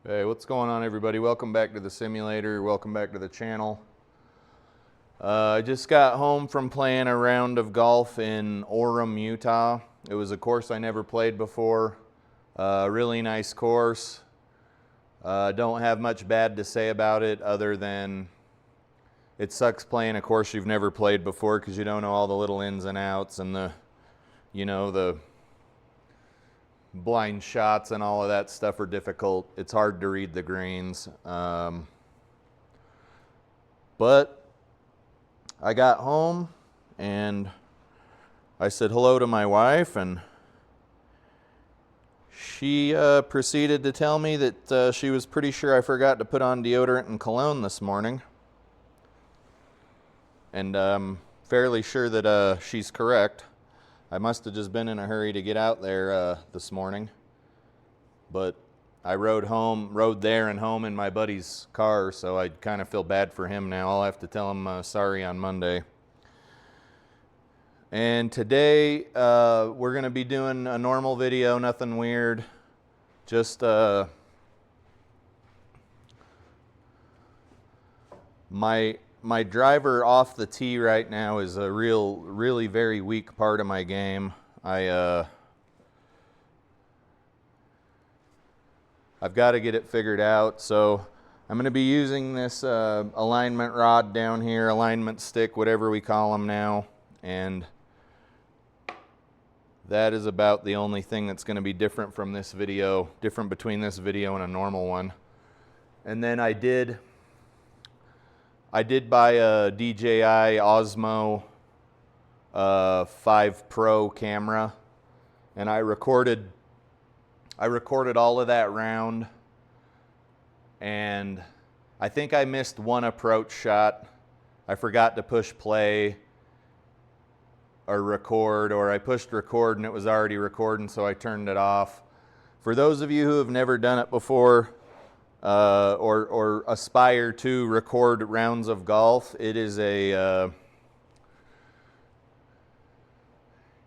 Hey, what's going on, everybody? Welcome back to the simulator. Welcome back to the channel. I just got home from playing a round of golf in Orem, Utah. It was a course I never played before. Really nice course. Don't have much bad to say about it other than it sucks playing a course you've never played before because you don't know all the little ins and outs and the blind shots and all of that stuff are difficult. It's hard to read the greens. But I got home and I said hello to my wife, and she proceeded to tell me that she was pretty sure I forgot to put on deodorant and cologne this morning. And I'm fairly sure that she's correct. I must have just been in a hurry to get out there this morning. But I rode there and home in my buddy's car, so I kind of feel bad for him now. I'll have to tell him sorry on Monday. And today we're going to be doing a normal video, nothing weird. Just my driver off the tee right now is a really very weak part of my game. I've got to get it figured out. So I'm going to be using this alignment rod down here, alignment stick, whatever we call them now. And that is about the only thing that's going to be different from this video, different between this video and a normal one. And then I did buy a DJI Osmo 5 Pro camera, and I recorded all of that round, and I think I missed one approach shot. I forgot to push play or record, or I pushed record and it was already recording, so I turned it off. For those of you who have never done it before, or aspire to record rounds of golf, it is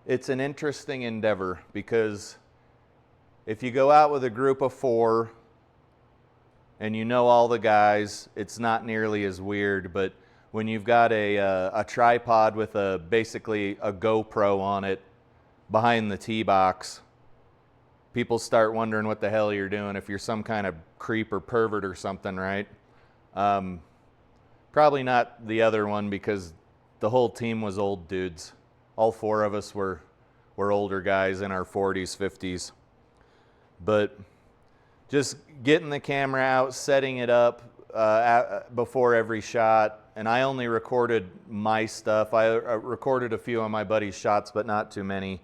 it's an interesting endeavor, because if you go out with a group of 4 and you know all the guys, it's not nearly as weird. But when you've got a tripod with basically a GoPro on it behind the tee box, people start wondering what the hell you're doing, if you're some kind of creep or pervert or something, right? Probably not the other one, because the whole team was old dudes. All 4 of us were older guys in our 40s, 50s. But just getting the camera out, setting it up before every shot, and I only recorded my stuff. I recorded a few of my buddy's shots, but not too many.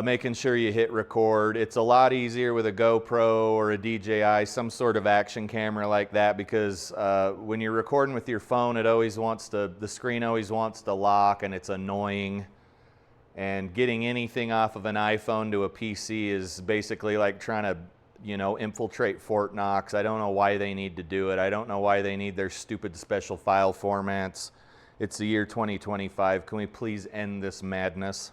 Making sure you hit record. It's a lot easier with a GoPro or a DJI, some sort of action camera like that, because when you're recording with your phone, the screen always wants to lock, and it's annoying. And getting anything off of an iPhone to a PC is basically like trying to, infiltrate Fort Knox. I don't know why they need to do it. I don't know why they need their stupid special file formats. It's the year 2025. Can we please end this madness?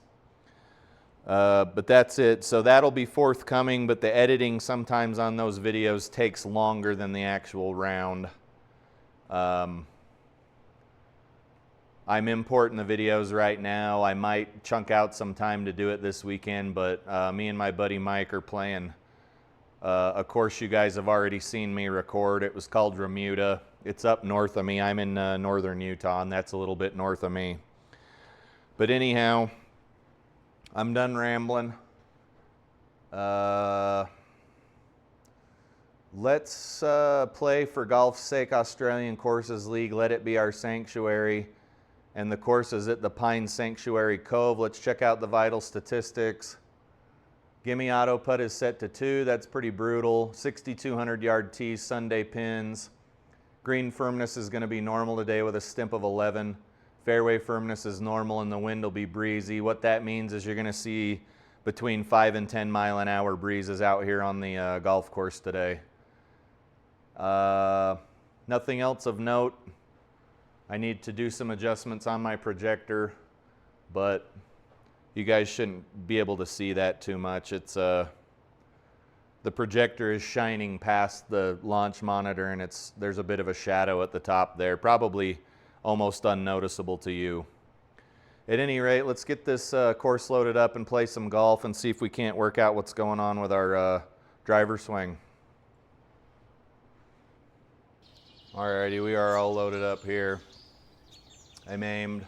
But that's it. So that'll be forthcoming, but the editing sometimes on those videos takes longer than the actual round. I'm importing the videos right now. I might chunk out some time to do it this weekend, but me and my buddy Mike are playing a course you guys have already seen me record. It was called Remuda. It's up north of me. I'm in northern Utah, and that's a little bit north of me. But anyhow, I'm done rambling. Let's play for golf's sake Australian Courses League. Let it be our sanctuary. And the course is at the Pine Sanctuary Cove. Let's check out the vital statistics. Gimme auto putt is set to 2. That's pretty brutal. 6,200 yard tees, Sunday pins. Green firmness is going to be normal today with a stimp of 11. Fairway firmness is normal and the wind will be breezy. What that means is you're going to see between 5 and 10 mile an hour breezes out here on the golf course today. Nothing else of note. I need to do some adjustments on my projector, but you guys shouldn't be able to see that too much. It's the projector is shining past the launch monitor, and there's a bit of a shadow at the top there, probably almost unnoticeable to you. At any rate, let's get this course loaded up and play some golf and see if we can't work out what's going on with our driver swing. Alrighty, we are all loaded up here. I'm aimed.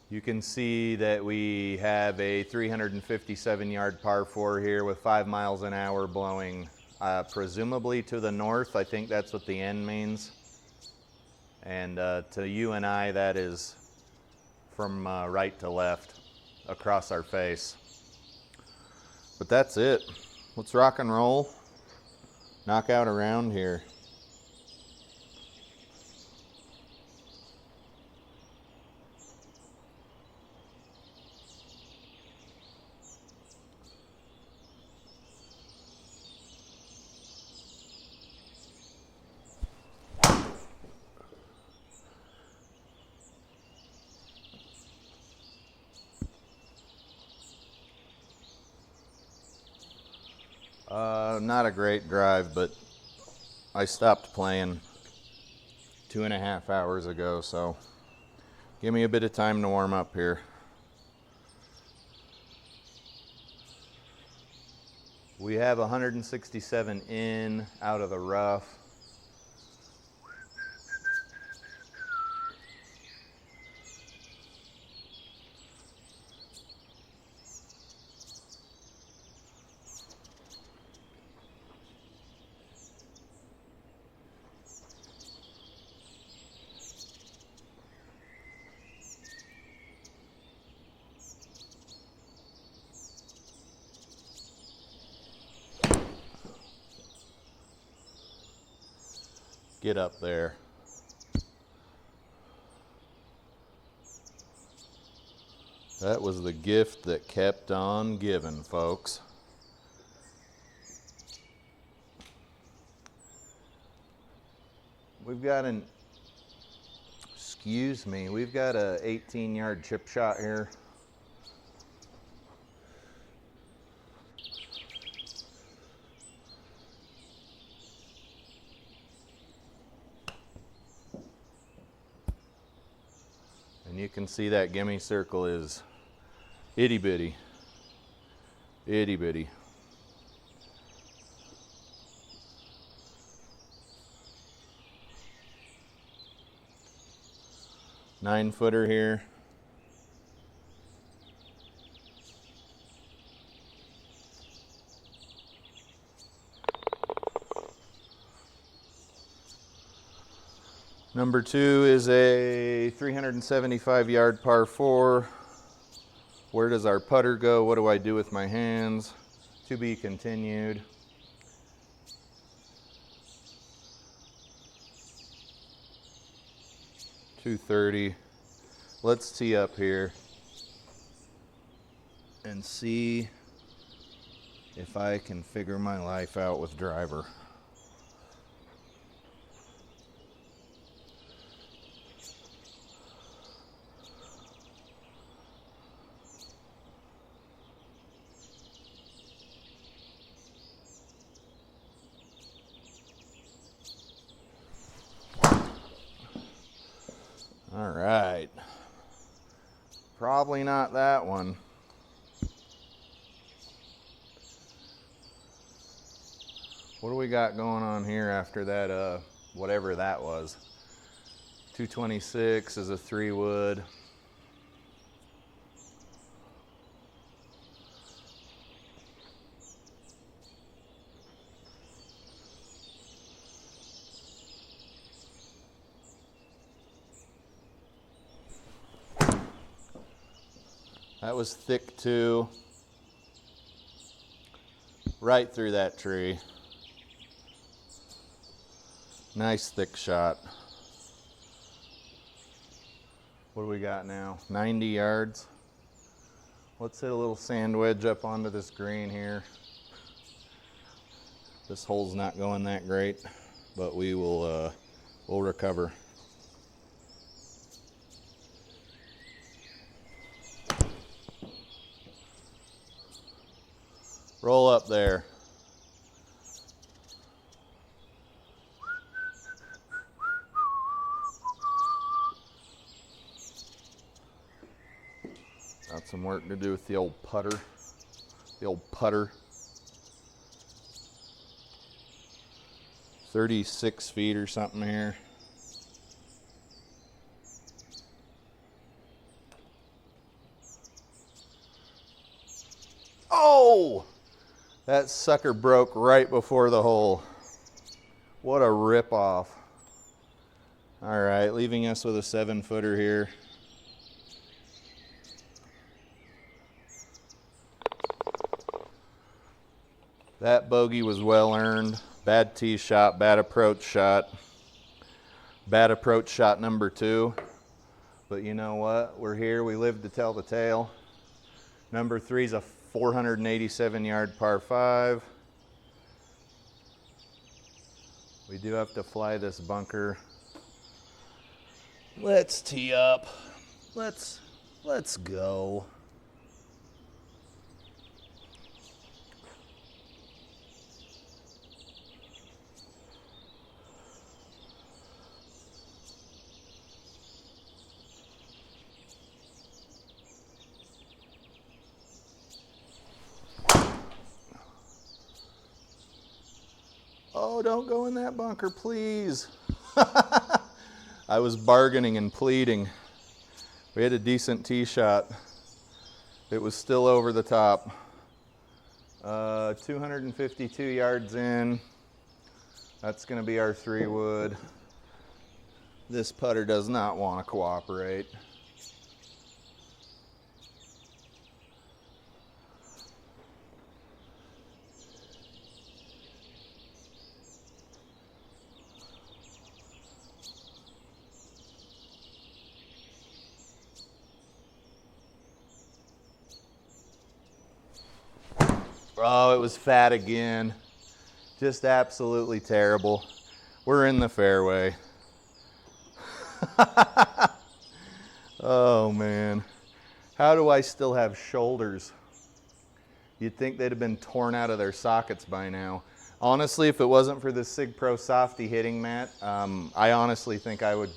You can see that we have a 357-yard par 4 here with 5 miles an hour blowing presumably to the north. I think that's what the N means. And to you and I, that is from right to left across our face. But that's it. Let's rock and roll. Knock out a round here. Not a great drive, but I stopped playing 2.5 hours ago, so give me a bit of time to warm up here. We have 167 in out of the rough. Get up there. That was the gift that kept on giving, folks. We've got an, excuse me, we've got a 18-yard chip shot here. And you can see that gimme circle is itty bitty, itty bitty. Nine-footer here. Number 2 is a 375-yard par 4. Where does our putter go? What do I do with my hands? To be continued. .230. Let's tee up here and see if I can figure my life out with driver. All right, probably not that one. What do we got going on here after that, whatever that was? 226 is a 3-wood. That was thick too. Right through that tree. Nice thick shot. What do we got now? 90 yards. Let's hit a little sand wedge up onto this green here. This hole's not going that great, but we will we'll recover. Roll up there. Got some work to do with the old putter. The old putter. 36 feet or something here. Oh! That sucker broke right before the hole. What a rip-off. All right, leaving us with a 7-footer here. That bogey was well earned. Bad tee shot, bad approach shot. Bad approach shot number 2. But you know what? We're here, we live to tell the tale. Number 3 is a 487-yard par 5. We do have to fly this bunker. Let's tee up. Let's go. Oh, don't go in that bunker, please. I was bargaining and pleading. We had a decent tee shot. It was still over the top. 252 yards in. That's going to be our 3-wood. This putter does not want to cooperate. Oh, it was fat again. Just absolutely terrible. We're in the fairway. Oh man. How do I still have shoulders? You'd think they'd have been torn out of their sockets by now. Honestly, if it wasn't for this SIG Pro Softy hitting mat, I honestly think I would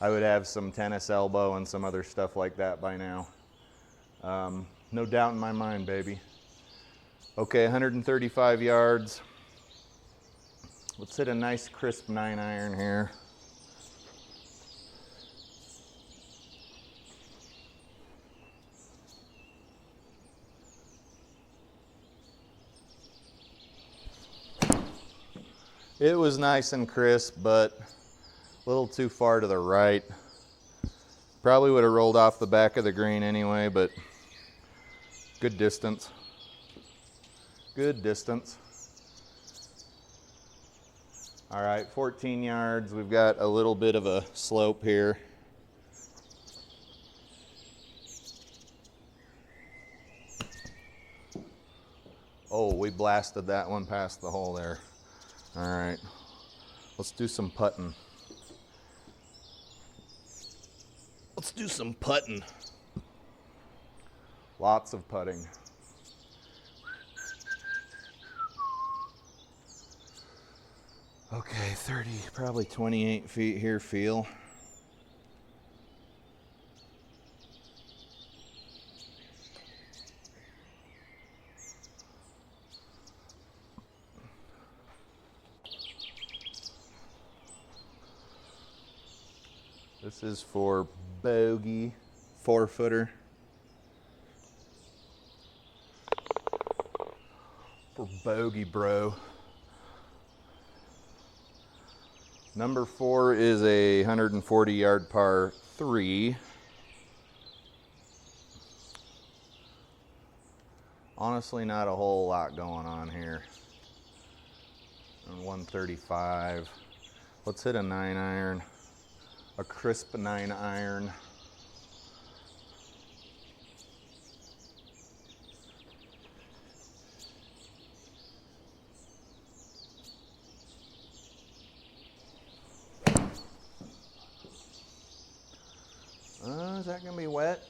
have some tennis elbow and some other stuff like that by now. No doubt in my mind, baby. Okay, 135 yards. Let's hit a nice crisp 9-iron here. It was nice and crisp, but a little too far to the right. Probably would have rolled off the back of the green anyway, but good distance. Good distance. All right, 14 yards. We've got a little bit of a slope here. Oh, we blasted that one past the hole there. All right, let's do some putting. Let's do some putting. Lots of putting. Okay, 30, probably 28 feet here, feel. This is for bogey, 4-footer. For bogey, bro. Number 4 is a 140-yard par 3. Honestly, not a whole lot going on here. And 135. Let's hit a 9-iron. A crisp 9-iron. Is that gonna be wet?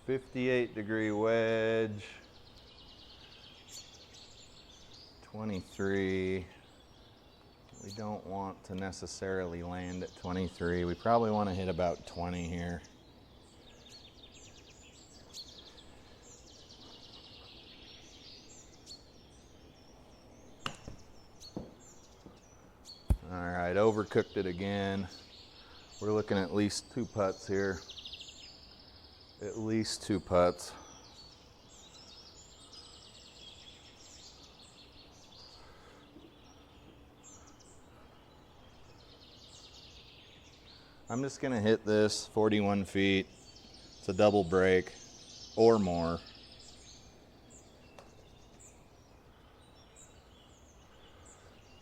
.58-degree wedge. 23. We don't want to necessarily land at 23. We probably want to hit about 20 here. All right, overcooked it again. We're looking at least 2 putts here. At least 2 putts. I'm just gonna hit this 41 feet. It's a double break or more.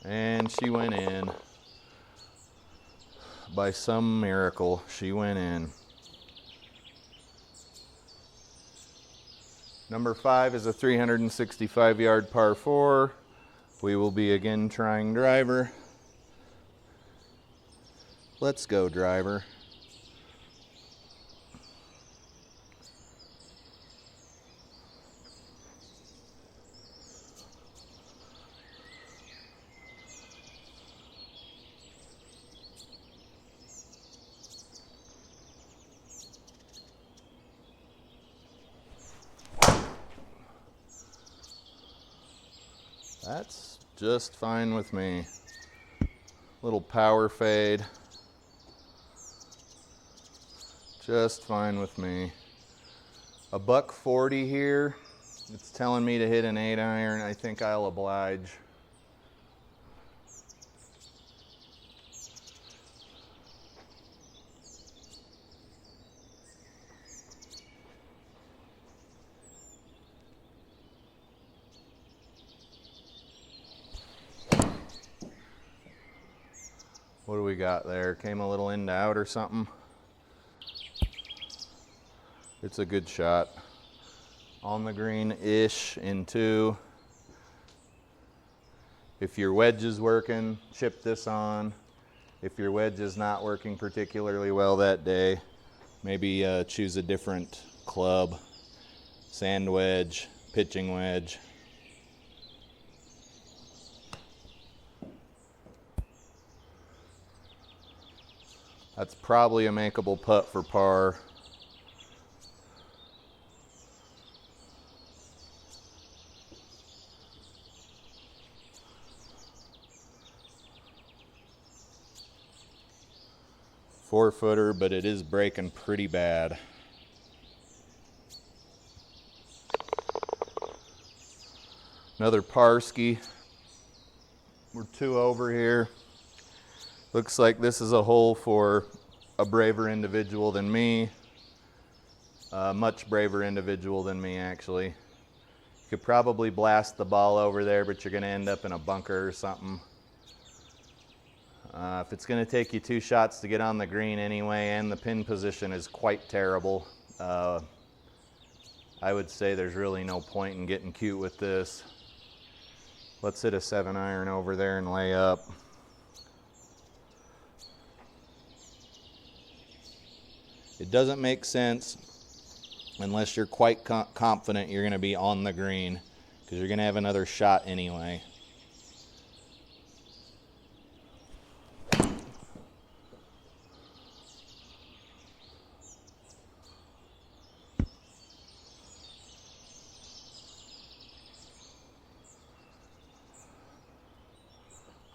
And she went in. By some miracle, she went in. Number 5 is a 365-yard par 4. We will be again trying driver. Let's go, driver. That's just fine with me. Little power fade. Just fine with me. A $140 here. It's telling me to hit an 8-iron. I think I'll oblige. What do we got there? Came a little in to out or something? It's a good shot. On the green-ish in 2. If your wedge is working, chip this on. If your wedge is not working particularly well that day, maybe choose a different club. Sand wedge, pitching wedge. That's probably a makeable putt for par. Four-footer, but it is breaking pretty bad. Another Parski. We're 2 over here. Looks like this is a hole for a braver individual than me. A much braver individual than me, actually. You could probably blast the ball over there, but you're going to end up in a bunker or something. If it's going to take you 2 shots to get on the green anyway, and the pin position is quite terrible, I would say there's really no point in getting cute with this. Let's hit a 7-iron over there and lay up. It doesn't make sense unless you're quite confident you're going to be on the green, because you're going to have another shot anyway.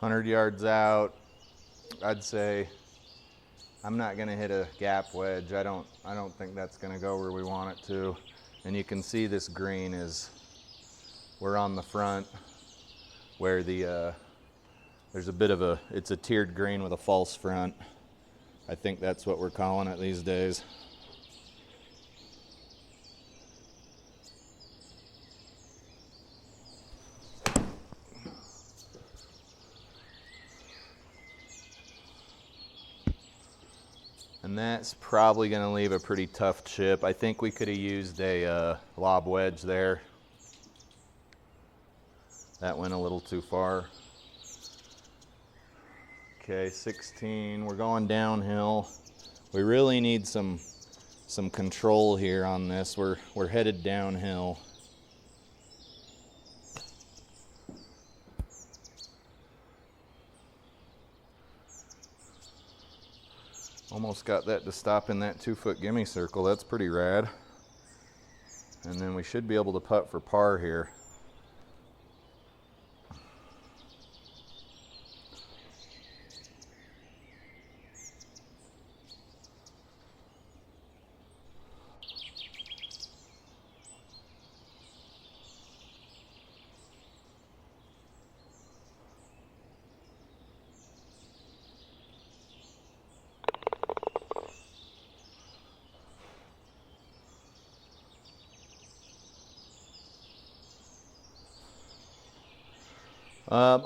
$100 yards out, I'd say I'm not going to hit a gap wedge. I don't think that's going to go where we want it to. And you can see this green is, we're on the front where the there's a bit of a, it's a tiered green with a false front. I think that's what we're calling it these days. And that's probably going to leave a pretty tough chip. I think we could have used a lob wedge there. That went a little too far. Okay, 16. We're going downhill. We really need some control here on this. We're headed downhill. Almost got that to stop in that 2-foot gimme circle. That's pretty rad. And then we should be able to putt for par here.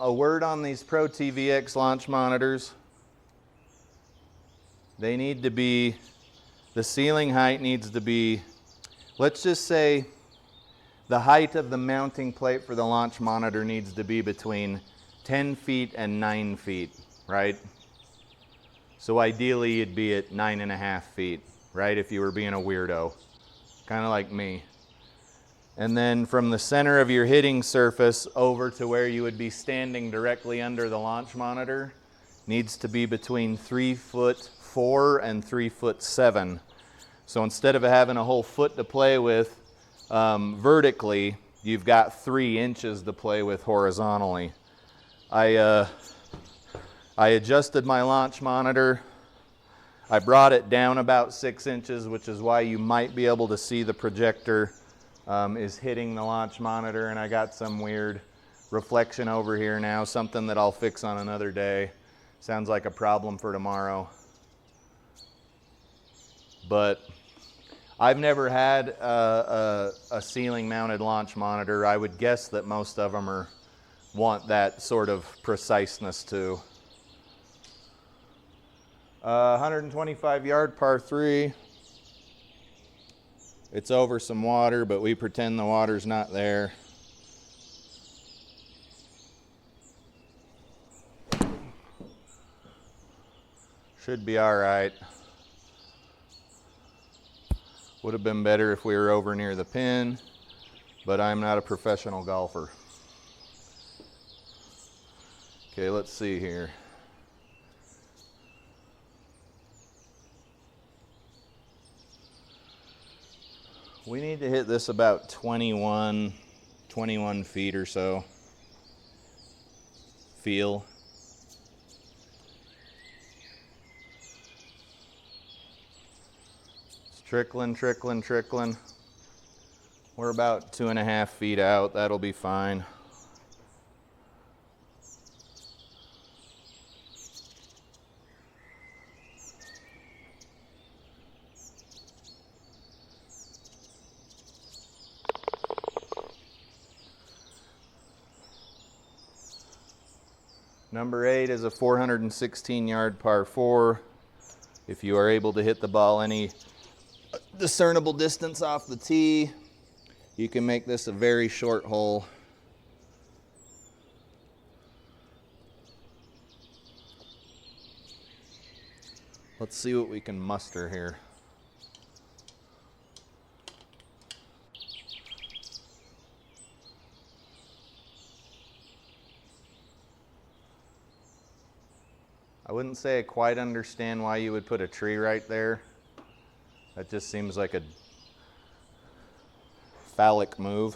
A word on these ProTee VX launch monitors. They need to be, the ceiling height needs to be, let's just say the height of the mounting plate for the launch monitor needs to be between 10 feet and 9 feet, right? So ideally you'd be at 9.5 feet, right? If you were being a weirdo, kind of like me. And then from the center of your hitting surface over to where you would be standing directly under the launch monitor needs to be between 3'4" and 3'7". So instead of having a whole foot to play with vertically, you've got 3 inches to play with horizontally. I adjusted my launch monitor. I brought it down about 6 inches, which is why you might be able to see the projector is hitting the launch monitor, and I got some weird reflection over here now, something that I'll fix on another day. Sounds like a problem for tomorrow. But I've never had a ceiling mounted launch monitor. I would guess that most of them want that sort of preciseness too. 125 yard par 3. It's over some water, but we pretend the water's not there. Should be all right. Would have been better if we were over near the pin, but I'm not a professional golfer. Okay, let's see here. We need to hit this about 21 feet or so. Feel. It's trickling, trickling, trickling. We're about 2.5 feet out. That'll be fine. Number 8 is a 416 yard par 4. If you are able to hit the ball any discernible distance off the tee, you can make this a very short hole. Let's see what we can muster here. I wouldn't say I quite understand why you would put a tree right there. That just seems like a phallic move.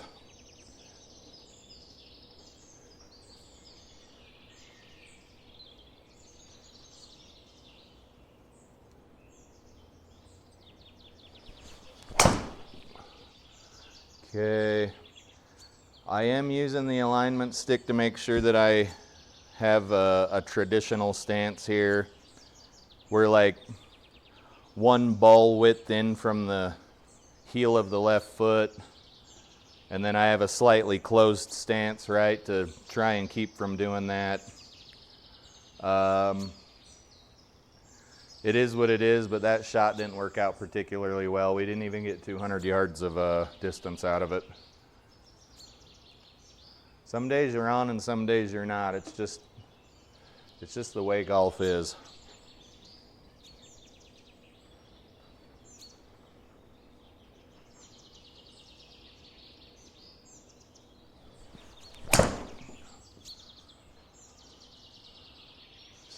Okay, I am using the alignment stick to make sure that I have a traditional stance here. We're like one ball width in from the heel of the left foot, and then I have a slightly closed stance, right, to try and keep from doing that. It is what it is, but that shot didn't work out particularly well. We didn't even get 200 yards of distance out of it. Some days you're on and some days you're not. It's just the way golf is.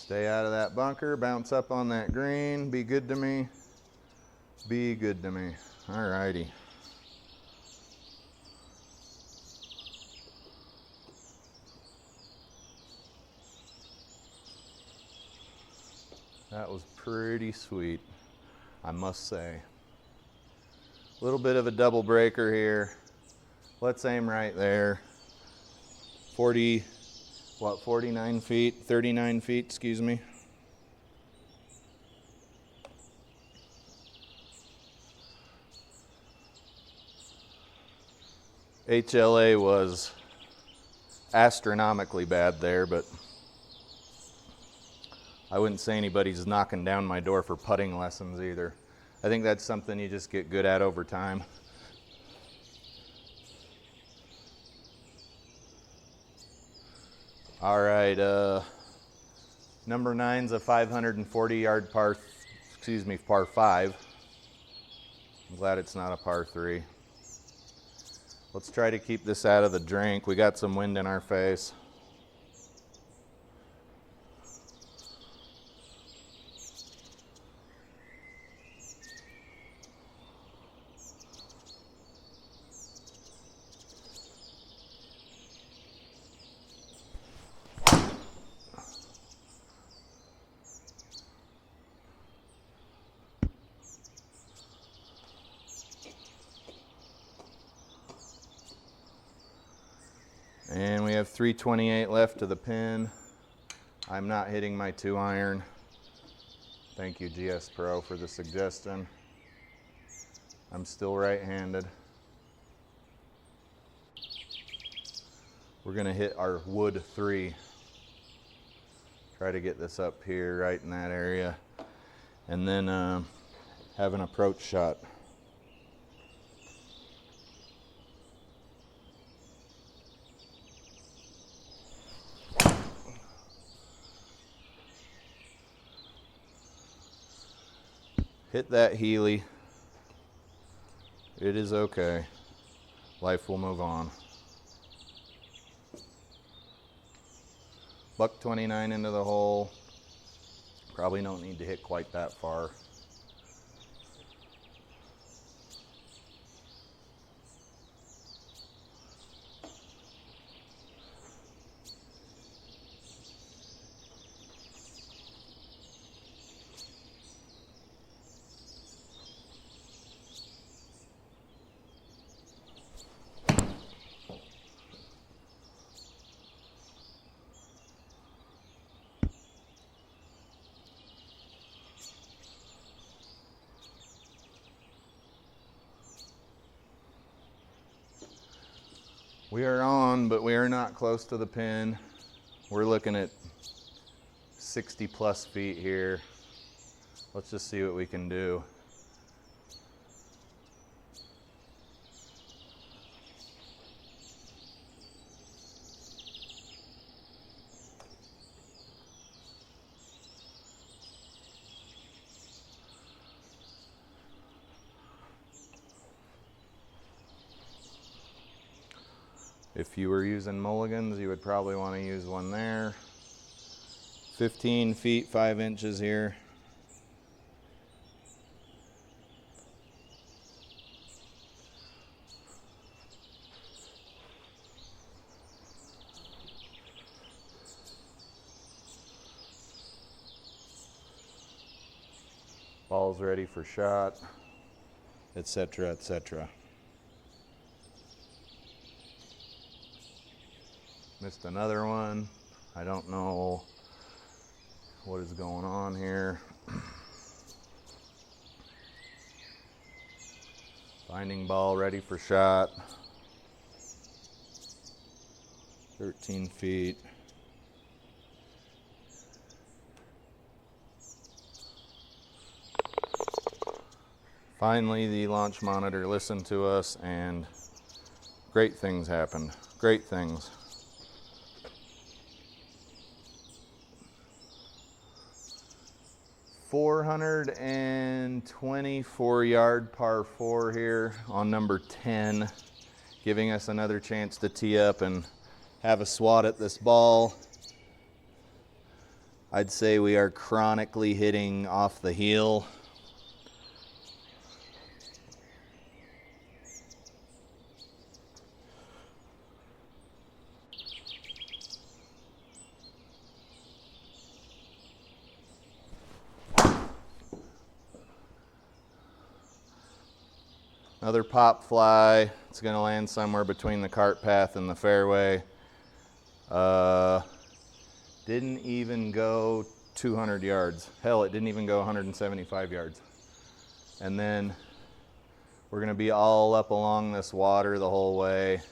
Stay out of that bunker, bounce up on that green, be good to me. Be good to me. All righty. That was pretty sweet, I must say. A little bit of a double breaker here. Let's aim right there. 49 feet, 39 feet, excuse me. HLA was astronomically bad there, but I wouldn't say anybody's knocking down my door for putting lessons either. I think that's something you just get good at over time. All right, number 9's a 540-yard par 5. I'm glad it's not a par 3. Let's try to keep this out of the drink. We got some wind in our face. And we have 328 left to the pin. I'm not hitting my 2-iron. Thank you, GS Pro, for the suggestion. I'm still right-handed. We're gonna hit our wood 3. Try to get this up here, right in that area. And then have an approach shot. Hit that Healy. It is okay. Life will move on. Buck 29 into the hole. Probably don't need to hit quite that far. We are on, but we are not close to the pin. We're looking at 60 plus feet here. Let's just see what we can do. If you were using mulligans, you would probably want to use one there. 15 feet, 5 inches here. Ball's ready for shot, etc., etc. Missed another one. I don't know what is going on here. Finding ball ready for shot. 13 feet. Finally, the launch monitor listened to us and great things happened. Great things. $424-yard par 4 here on number 10, giving us another chance to tee up and have a swat at this ball. I'd say we are chronically hitting off the heel. Another pop fly. It's going to land somewhere between the cart path and the fairway. Didn't even go 200 yards. Hell, it didn't even go 175 yards. And then we're going to be all up along this water the whole way.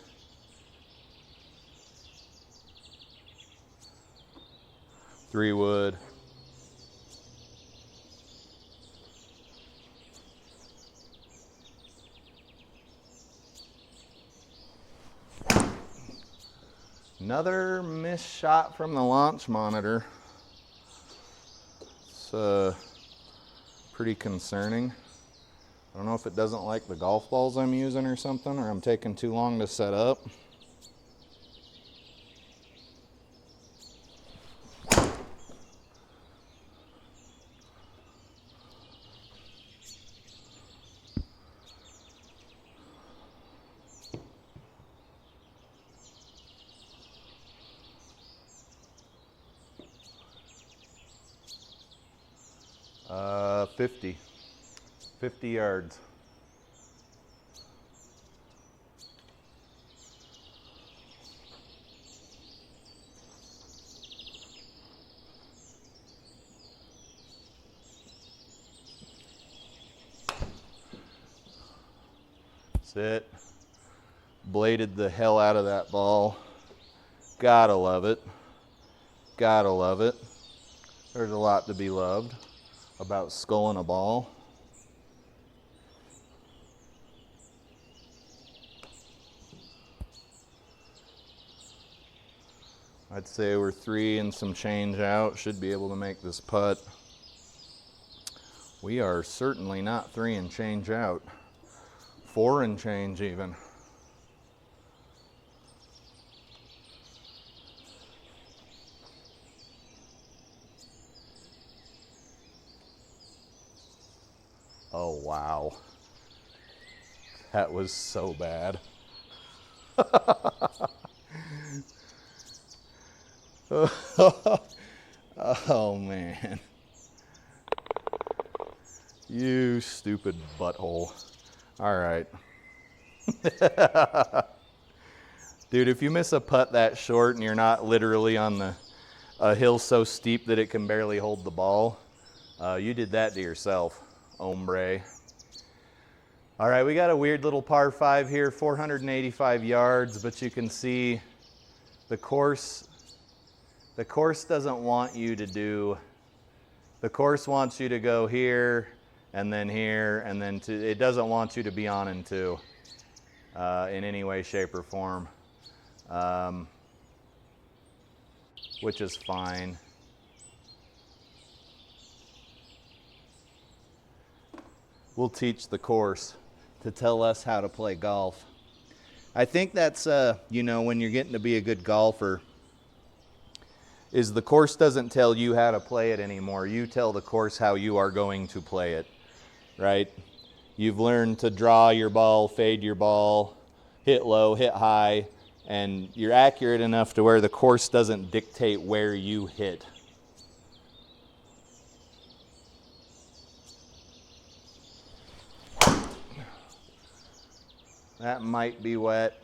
Three wood. Another missed shot from the launch monitor. It's pretty concerning. I don't know if it doesn't like the golf balls I'm using or something, or I'm taking too long to set up. Uh, 50 yards. That's it. Bladed the hell out of that ball. Gotta love it. Gotta love it. There's a lot to be loved about sculling a ball. I'd say we're 3 and some change out. Should be able to make this putt. We are certainly not 3 and change out. 4 and change even. Oh, wow. That was so bad. Oh, man. You stupid butthole. All right. Dude, if you miss a putt that short and you're not literally on a hill so steep that it can barely hold the ball, you did that to yourself, hombre. All right, we got a weird little par 5 here, 485 yards, but you can see the course doesn't want you to do, the course wants you to go here and then it doesn't want you to be on in 2 in any way, shape, or form, which is fine. We'll teach the course to tell us how to play golf. I think that's, you know, when you're getting to be a good golfer, is the course doesn't tell you how to play it anymore. You tell the course how you are going to play it, right? You've learned to draw your ball, fade your ball, hit low, hit high, and you're accurate enough to where the course doesn't dictate where you hit. That might be wet.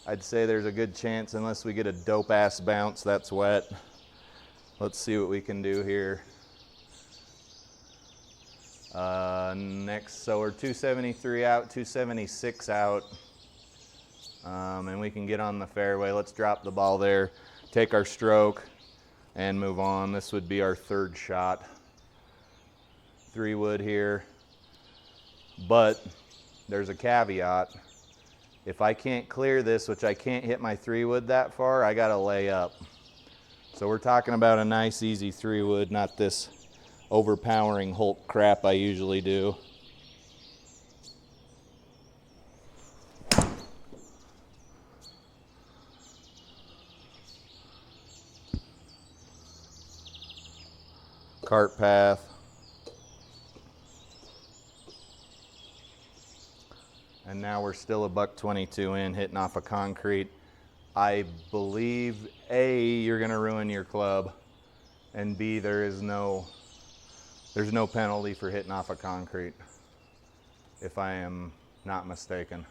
I'd say there's a good chance, unless we get a dope ass bounce, that's wet. Let's see what we can do here. Next, so we're 273 out, 276 out. And we can get on the fairway. Let's drop the ball there, take our stroke, and move on. This would be our 3rd shot. 3 wood here. But there's a caveat. If I can't clear this, which I can't hit my 3 wood that far, I gotta lay up. So we're talking about a nice easy 3 wood, not this overpowering Hulk crap I usually do. cart path. And now we're still a $122 in, hitting off of concrete. I believe A, you're gonna ruin your club, and B, there's no penalty for hitting off of concrete, if I am not mistaken.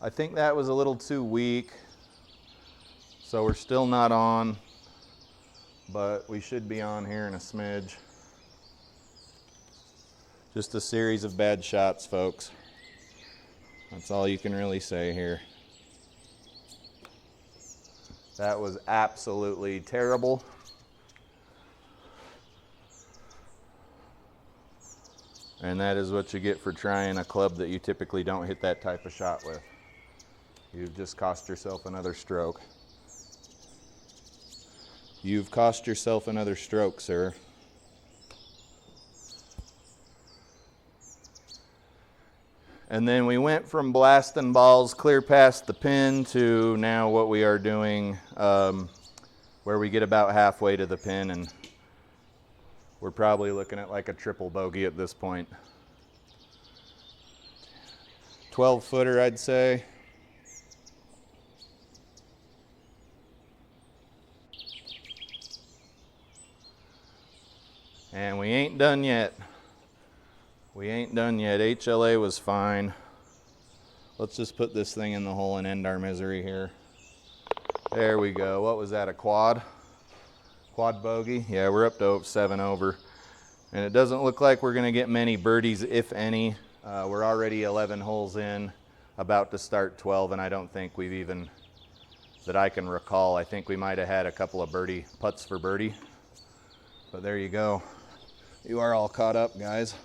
I think that was a little too weak, so we're still not on, but we should be on here in a smidge. Just a series of bad shots, folks. That's all you can really say here. That was absolutely terrible. And that is what you get for trying a club that you typically don't hit that type of shot with. You've just cost yourself another stroke. You've cost yourself another stroke, sir. And then we went from blasting balls clear past the pin to now what we are doing, where we get about halfway to the pin, and we're probably looking at like a triple bogey at this point. 12-footer, I'd say. And we ain't done yet. We ain't done yet. HLA was fine. Let's just put this thing in the hole and end our misery here. There we go. What was that, a quad? Quad bogey? Yeah, we're up to 7 over. And it doesn't look like we're gonna get many birdies, if any. We're already 11 holes in, about to start 12, and I don't think we've even, that I can recall, I think we might have had a couple of birdie putts for birdie. But there you go. You are all caught up, guys.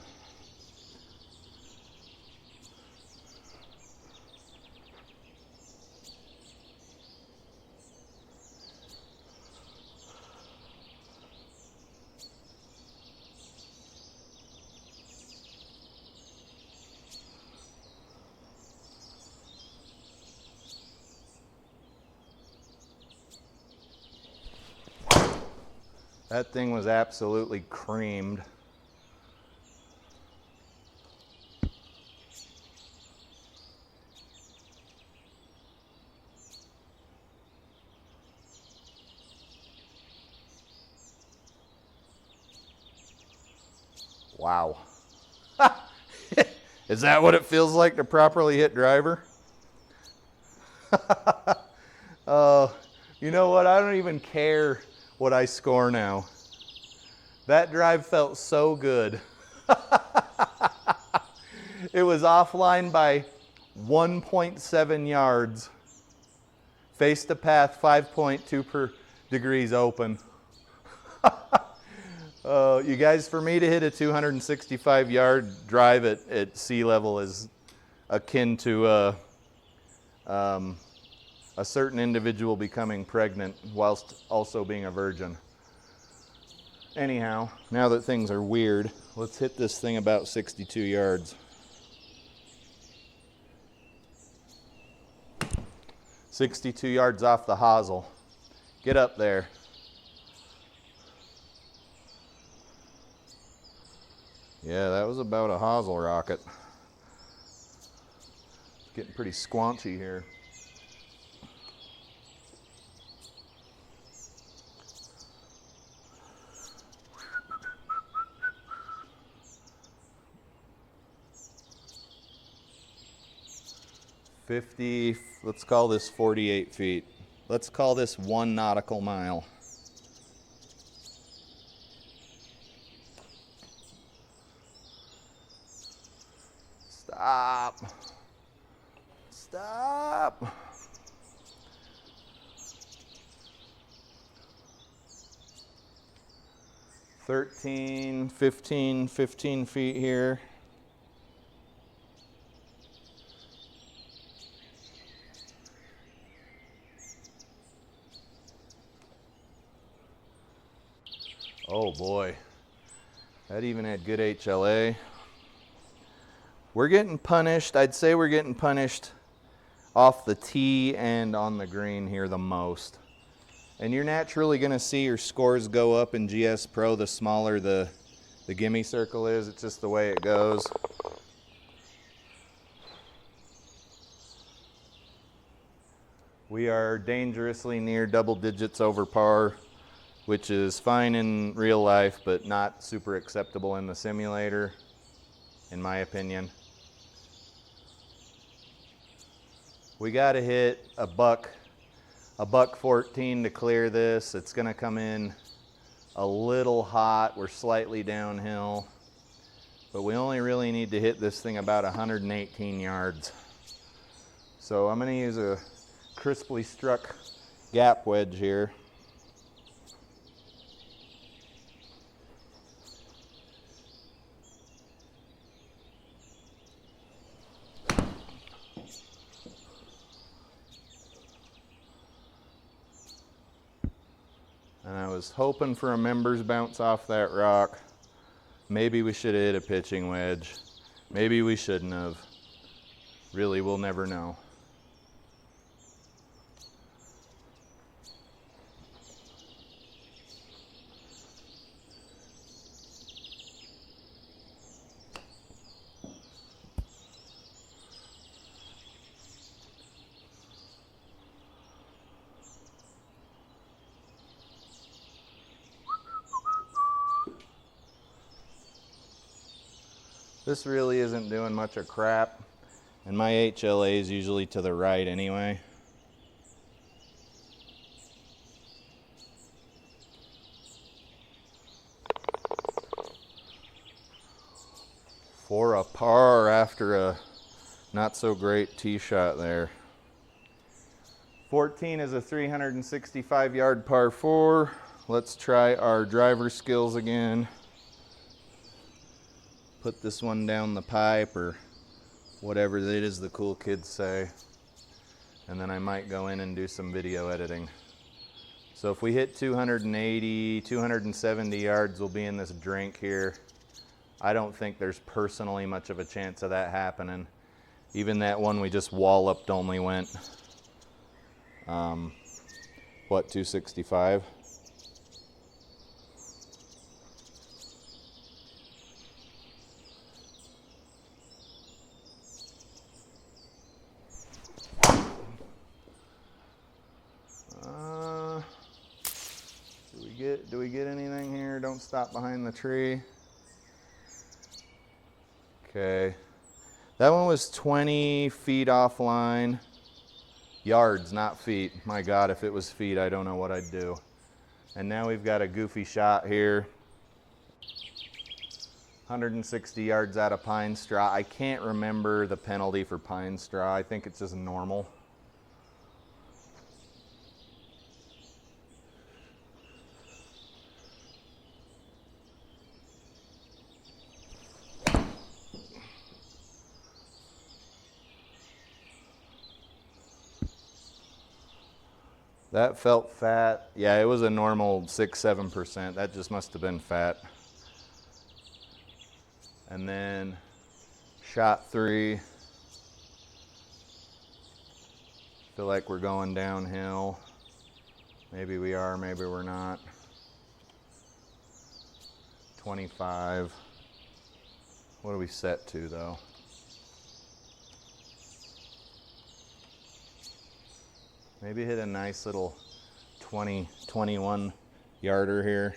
That thing was absolutely creamed. Wow. Is that what it feels like to properly hit driver? You know what? I don't even care what I score now. That drive felt so good. It was offline by 1.7 yards. Face the path 5.2 degrees open. You guys, for me to hit a 265-yard drive at sea level is akin to a certain individual becoming pregnant whilst also being a virgin. Anyhow, now that things are weird, let's hit this thing about 62 yards. 62 yards off the hosel. Get up there. Yeah, that was about a hosel rocket. It's getting pretty squanchy here. Let's call this 48 feet. Let's call this 1 nautical mile. Stop. Stop. $13, $15, 15 feet here. Oh boy, that even had good HLA. We're getting punished. I'd say we're getting punished off the tee and on the green here the most. And you're naturally gonna see your scores go up in GS Pro the smaller the gimme circle is. It's just the way it goes. We are dangerously near double digits over par, which is fine in real life, but not super acceptable in the simulator, in my opinion. We gotta hit a buck 14 to clear this. It's gonna come in a little hot. We're slightly downhill, but we only really need to hit this thing about 118 yards. So I'm gonna use a crisply struck gap wedge here. And I was hoping for a members bounce off that rock. Maybe we should have hit a pitching wedge. Maybe we shouldn't have. Really, we'll never know. This really isn't doing much of crap, and my HLA is usually to the right anyway. For a par after a not so great tee shot there. 14 is a 365 yard par 4. Let's try our driver skills again. Put this one down the pipe or whatever it is the cool kids say. And then I might go in and do some video editing. So if we hit 280, 270 yards, we'll be in this drink here. I don't think there's personally much of a chance of that happening. Even that one we just walloped only went, what, 265? Do we get anything here? Don't stop behind the tree. Okay. That one was 20 feet offline. Yards, not feet. My God, if it was feet, I don't know what I'd do. And now we've got a goofy shot here. 160 yards out of pine straw. I can't remember the penalty for pine straw. I think it's just normal. That felt fat. Yeah, it was a normal 6-7%. That just must have been fat. And then shot 3. Feel like we're going downhill. Maybe we are, maybe we're not. 25. What do we set to though? Maybe hit a nice little 20, 21 yarder here.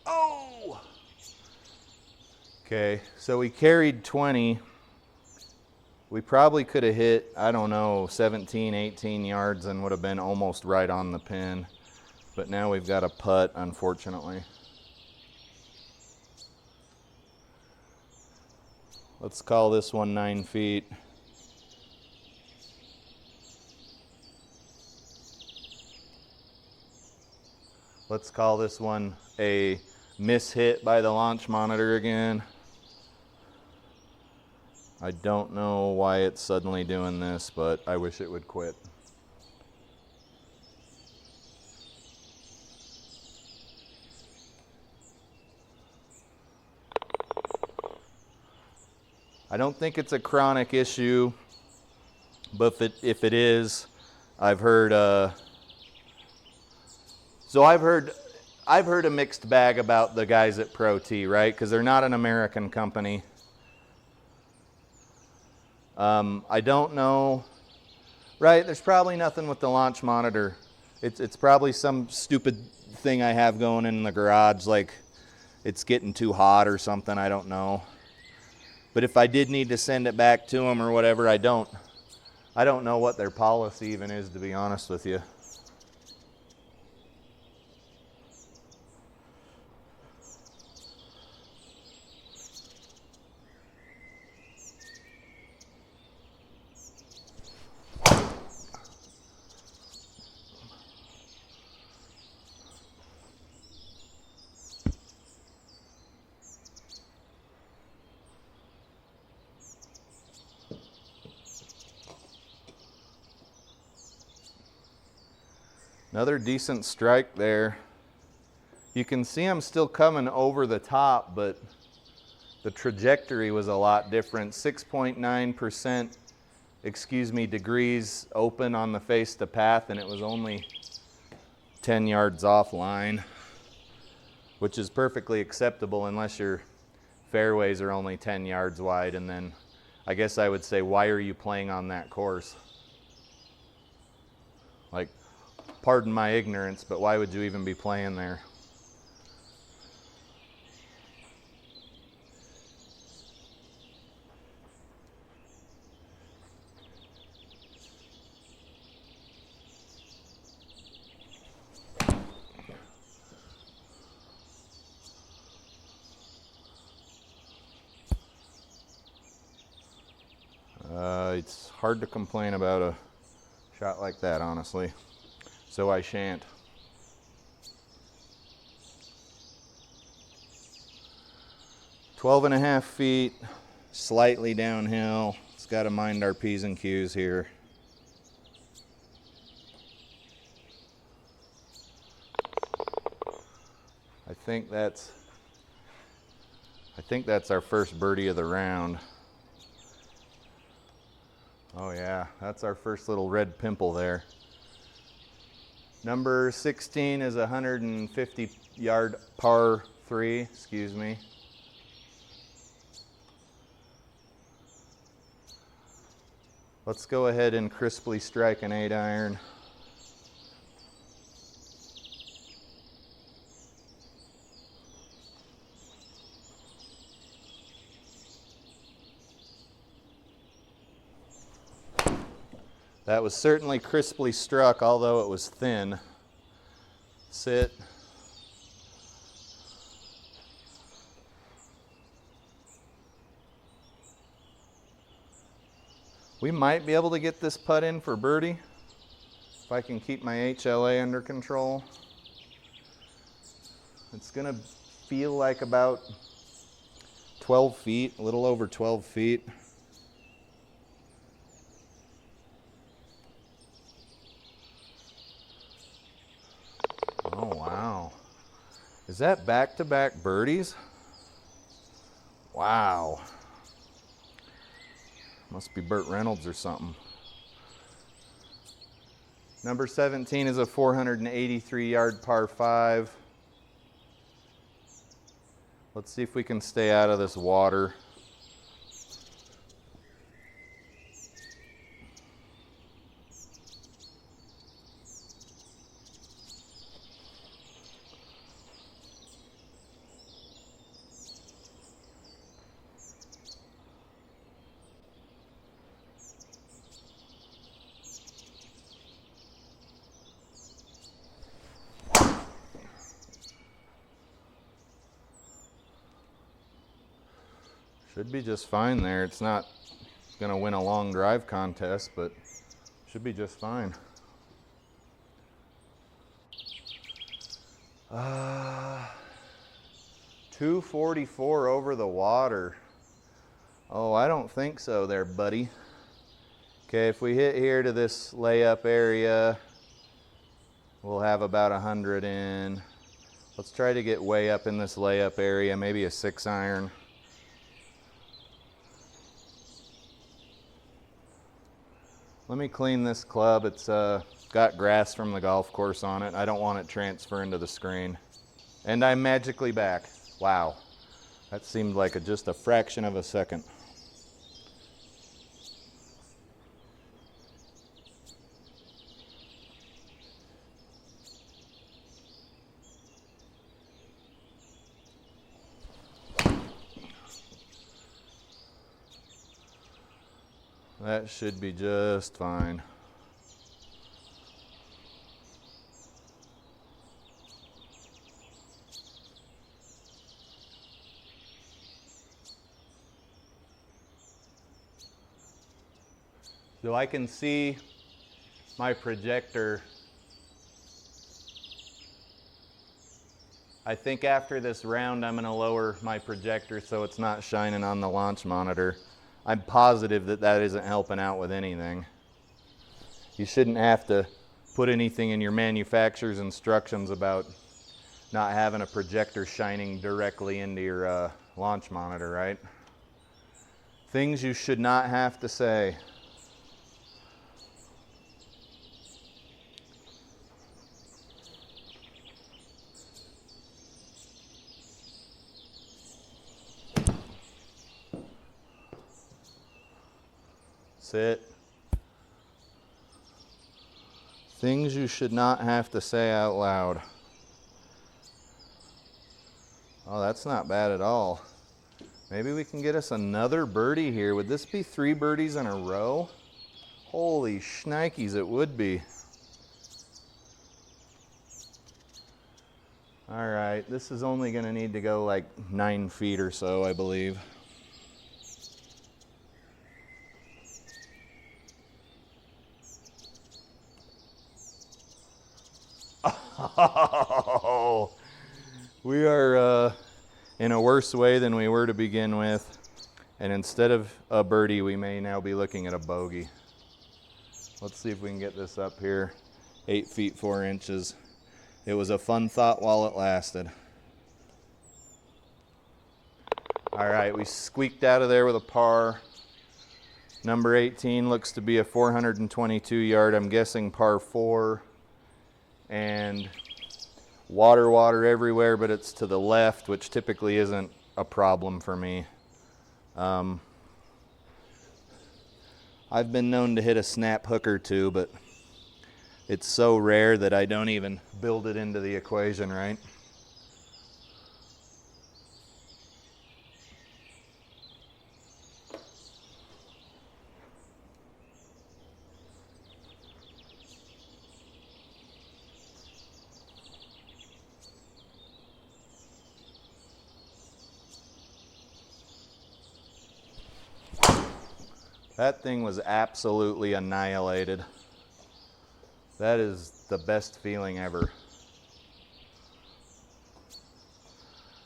Oh! Okay, so we carried 20. We probably could have hit, I don't know, 17, 18 yards and would have been almost right on the pin. But now we've got a putt, unfortunately. Let's call this one 9 feet. Let's call this one a miss hit by the launch monitor again. I don't know why it's suddenly doing this, but I wish it would quit. I don't think it's a chronic issue, but if it is, I've heard I've heard a mixed bag about the guys at ProTee, right? Because they're not an American company. I don't know, right? There's probably nothing with the launch monitor. It's probably some stupid thing I have going in the garage, like it's getting too hot or something, I don't know. But if I did need to send it back to them or whatever, I don't know what their policy even is, to be honest with you. Another decent strike there. You can see I'm still coming over the top, but the trajectory was a lot different. 6.9%, degrees open on the face to path, and it was only 10 yards offline, which is perfectly acceptable unless your fairways are only 10 yards wide. And then I guess I would say, why are you playing on that course? Like, pardon my ignorance, but why would you even be playing there? It's hard to complain about a shot like that, honestly. So I shan't. .12.5 feet, slightly downhill. It's got to mind our P's and Q's here. I think that's our first birdie of the round. Oh yeah, that's our first little red pimple there. Number 16 is a 150-yard par 3, excuse me. Let's go ahead and crisply strike an 8-iron. That was certainly crisply struck, although it was thin. Sit. We might be able to get this putt in for birdie if I can keep my HLA under control. It's gonna feel like about 12 feet, a little over 12 feet. Oh, wow. Is that back-to-back birdies? Wow. Must be Burt Reynolds or something. Number 17 is a 483-yard par 5. Let's see if we can stay out of this water. Should be just fine there. It's not gonna win a long drive contest, but should be just fine. 244 over the water Oh, I don't think so there, buddy. Okay, if we hit here to this layup area, we'll have about 100 in. Let's try to get way up in this layup area, maybe a 6 iron. Let me clean this club. It's got grass from the golf course on it. I don't want it transferring to the screen. And I'm magically back. Wow. That seemed like just a fraction of a second. That should be just fine. So I can see my projector. I think after this round I'm going to lower my projector so it's not shining on the launch monitor. I'm positive that that isn't helping out with anything. You shouldn't have to put anything in your manufacturer's instructions about not having a projector shining directly into your launch monitor, right? Things you should not have to say. Sit. Things you should not have to say out loud. Oh, that's not bad at all. Maybe we can get us another birdie here. Would this be 3 birdies in a row? Holy shnikes, it would be. All right, this is only going to need to go like 9 feet or so, I believe. Oh, we are in a worse way than we were to begin with. And instead of a birdie, we may now be looking at a bogey. Let's see if we can get this up here. 8 feet 4 inches. It was a fun thought while it lasted. All right, we squeaked out of there with a par. Number 18 looks to be a 422 yard, I'm guessing par 4. And water everywhere, but it's to the left, which typically isn't a problem for me. I've been known to hit a snap hook or two, but it's so rare that I don't even build it into the equation, right? That thing was absolutely annihilated. That is the best feeling ever.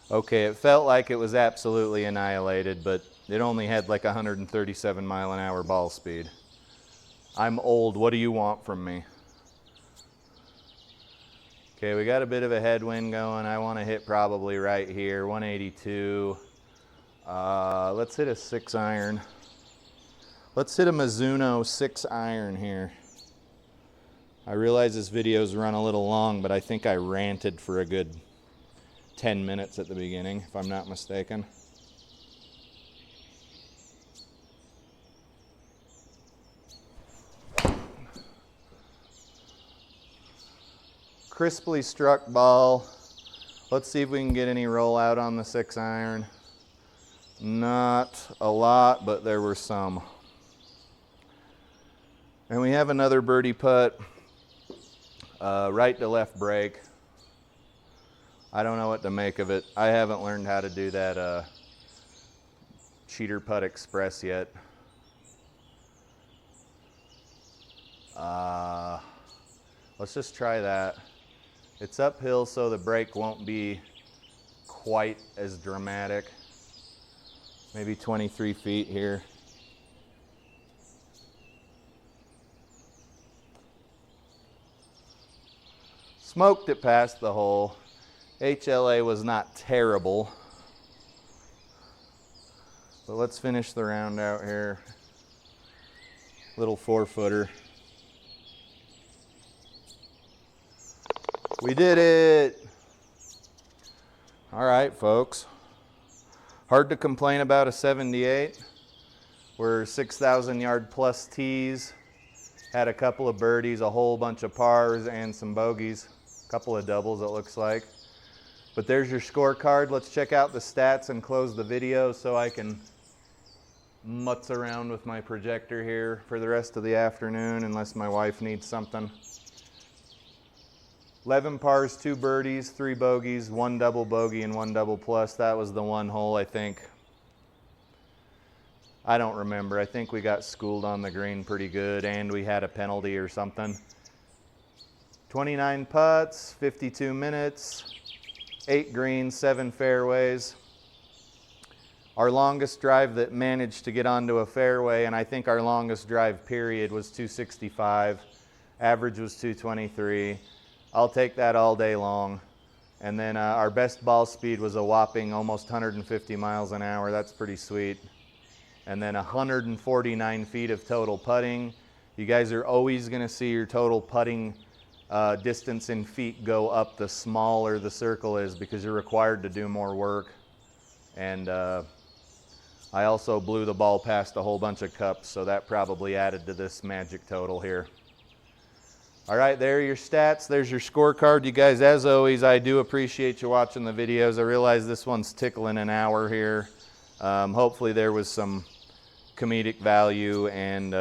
Okay, it felt like it was absolutely annihilated, but it only had like 137 mile an hour ball speed. I'm old, what do you want from me? Okay, we got a bit of a headwind going. I want to hit probably right here, 182. Let's hit a 6 iron. Let's hit a Mizuno 6 iron here. I realize this video's run a little long, but I think I ranted for a good 10 minutes at the beginning, if I'm not mistaken. Crisply struck ball. Let's see if we can get any rollout on the 6 iron. Not a lot, but there were some. And we have another birdie putt, right to left break. I don't know what to make of it. I haven't learned how to do that cheater putt express yet. Let's just try that. It's uphill, so the break won't be quite as dramatic. maybe 23 feet here. Smoked it past the hole. HLA was not terrible. But let's finish the round out here. Little 4-footer. We did it! All right, folks. Hard to complain about a 78. We're 6,000 yard plus tees. Had a couple of birdies, a whole bunch of pars, and some bogeys. A couple of doubles, it looks like. But there's your scorecard. Let's check out the stats and close the video so I can mutz around with my projector here for the rest of the afternoon, unless my wife needs something. 11 pars, 2 birdies, 3 bogeys, 1 double bogey, and 1 double plus. That was the one hole, I think. I don't remember. I think we got schooled on the green pretty good, and we had a penalty or something. 29 putts, 52 minutes, 8 greens, 7 fairways. Our longest drive that managed to get onto a fairway, and I think our longest drive period, was 265. Average was 223. I'll take that all day long. And then our best ball speed was a whopping almost 150 miles an hour. That's pretty sweet. And then 149 feet of total putting. You guys are always going to see your total putting distance in feet go up the smaller the circle is, because you're required to do more work. And I also blew the ball past a whole bunch of cups, so that probably added to this magic total here. All right, there are your stats. There's your scorecard. You guys, as always, I do appreciate you watching the videos. I realize this one's tickling an hour here. Hopefully there was some comedic value and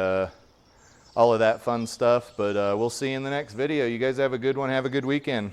all of that fun stuff, but we'll see you in the next video. You guys have a good one. Have a good weekend.